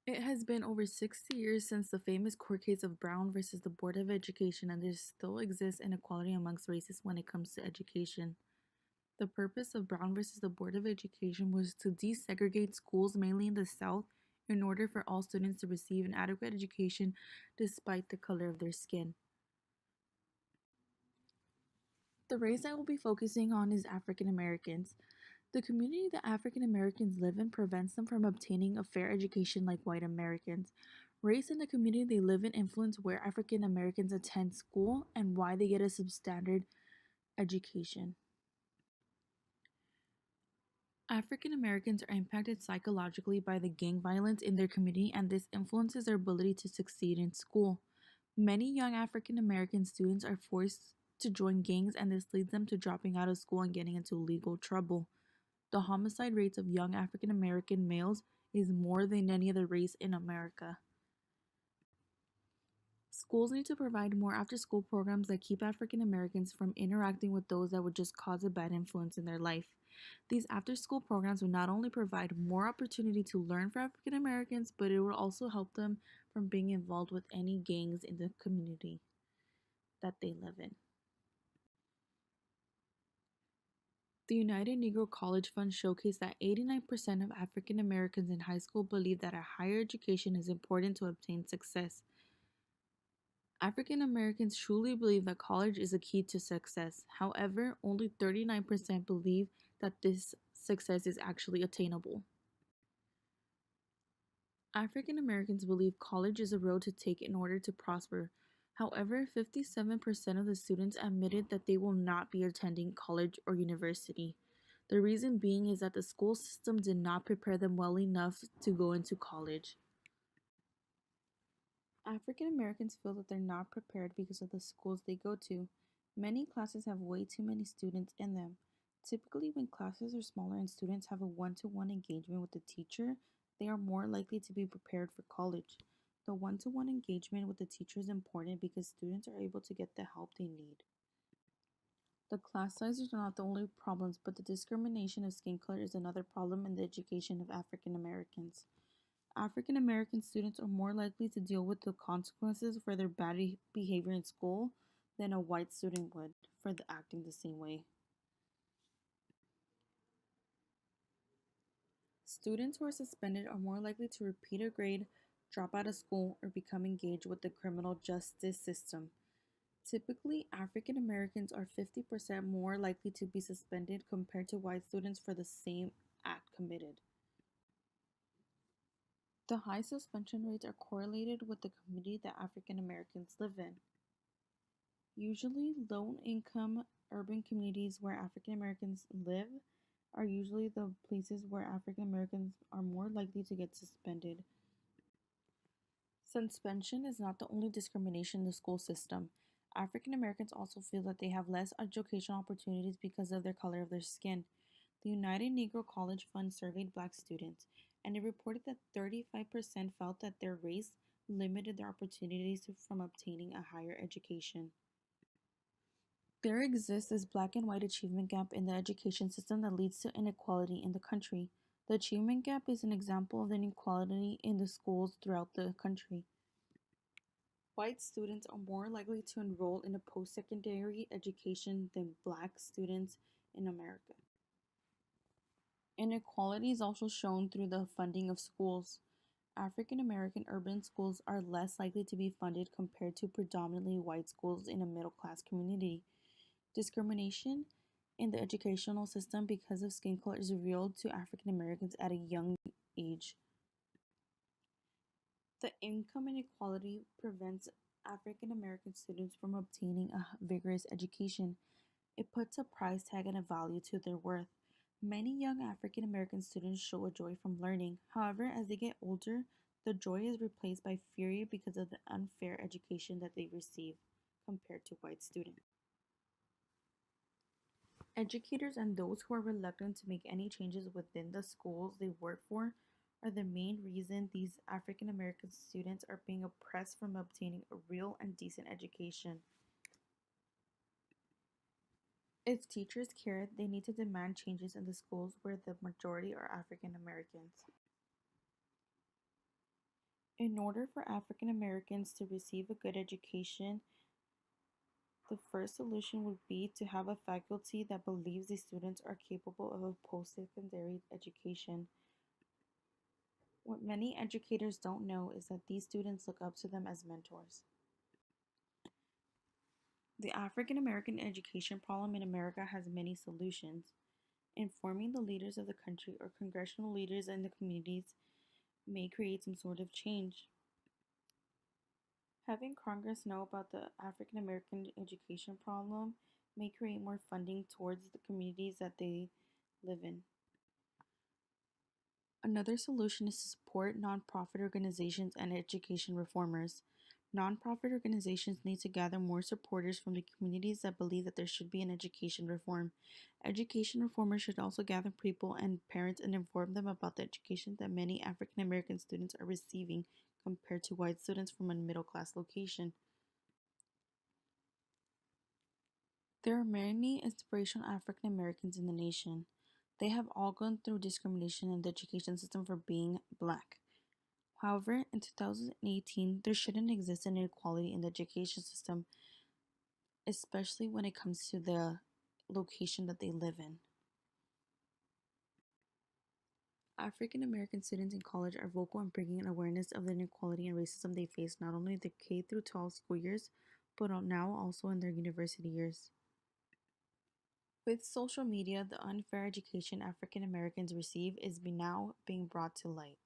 It has been over 60 years since the famous court case of Brown versus the Board of Education, and there still exists inequality amongst races when it comes to education. The purpose of Brown versus the Board of Education was to desegregate schools, mainly in the South, in order for all students to receive an adequate education despite the color of their skin. The race I will be focusing on is African Americans. The community that African Americans live in prevents them from obtaining a fair education like white Americans. Race and the community they live in influence where African Americans attend school and why they get a substandard education. African Americans are impacted psychologically by the gang violence in their community, and this influences their ability to succeed in school. Many young African American students are forced to join gangs, and this leads them to dropping out of school and getting into legal trouble. The homicide rates of young African American males is more than any other race in America. Schools need to provide more after school programs that keep African Americans from interacting with those that would just cause a bad influence in their life. These after school programs would not only provide more opportunity to learn for African Americans, but it will also help them from being involved with any gangs in the community that they live in. The United Negro College Fund showcased that 89% of African Americans in high school believe that a higher education is important to obtain success. African Americans truly believe that college is a key to success. However, only 39% believe that this success is actually attainable. African Americans believe college is a road to take in order to prosper. However, 57% of the students admitted that they will not be attending college or university. The reason being is that the school system did not prepare them well enough to go into college. African Americans feel that they're not prepared because of the schools they go to. Many classes have way too many students in them. Typically, when classes are smaller and students have a one to one engagement with the teacher, they are more likely to be prepared for college. The one to one engagement with the teacher is important because students are able to get the help they need. The class sizes are not the only problems, but the discrimination of skin color is another problem in the education of African Americans. African American students are more likely to deal with the consequences for their bad behavior in school than a white student would for acting the same way. Students who are suspended are more likely to repeat a grade, drop out of school, or become engaged with the criminal justice system. Typically, African Americans are 50% more likely to be suspended compared to white students for the same act committed. The high suspension rates are correlated with the community that African Americans live in. Usually, low income urban communities where African Americans live are usually the places where African Americans are more likely to get suspended. Suspension is not the only discrimination in the school system. African Americans also feel that they have less educational opportunities because of their color of their skin. The United Negro College Fund surveyed black students, and it reported that 35% felt that their race limited their opportunities from obtaining a higher education. There exists this black and white achievement gap in the education system that leads to inequality in the country. The achievement gap is an example of the inequality in the schools throughout the country. White students are more likely to enroll in a post secondary education than black students in America. Inequality is also shown through the funding of schools. African American urban schools are less likely to be funded compared to predominantly white schools in a middle class community. Discrimination in the educational system because of skin color is revealed to African Americans at a young age. The income inequality prevents African American students from obtaining a vigorous education. It puts a price tag and a value to their worth. Many young African American students show a joy from learning. However, as they get older, the joy is replaced by fear because of the unfair education that they receive compared to white students. Educators and those who are reluctant to make any changes within the schools they work for are the main reason these African American students are being oppressed from obtaining a real and decent education. If teachers care, they need to demand changes in the schools where the majority are African Americans. In order for African Americans to receive a good education, the first solution would be to have a faculty that believes the students are capable of a post-secondary education. What many educators don't know is that these students look up to them as mentors. The African American education problem in America has many solutions. Informing the leaders of the country or congressional leaders in the communities may create some sort of change. Having Congress know about the African American education problem may create more funding towards the communities that they live in. Another solution is to support nonprofit organizations and education reformers. Nonprofit organizations need to gather more supporters from the communities that believe that there should be an education reform. Education reformers should also gather people and parents and inform them about the education that many African American students are receiving compared to white students from a middle class location. There are many inspirational African Americans in the nation. They have all gone through discrimination in the education system for being black. However, in 2018, there shouldn't exist an inequality in the education system, especially when it comes to the location that they live in. African American students in college are vocal in bringing an awareness of the inequality and racism they face not only in the K through 12 school years, but now also in their university years. With social media, the unfair education African Americans receive is now being brought to light.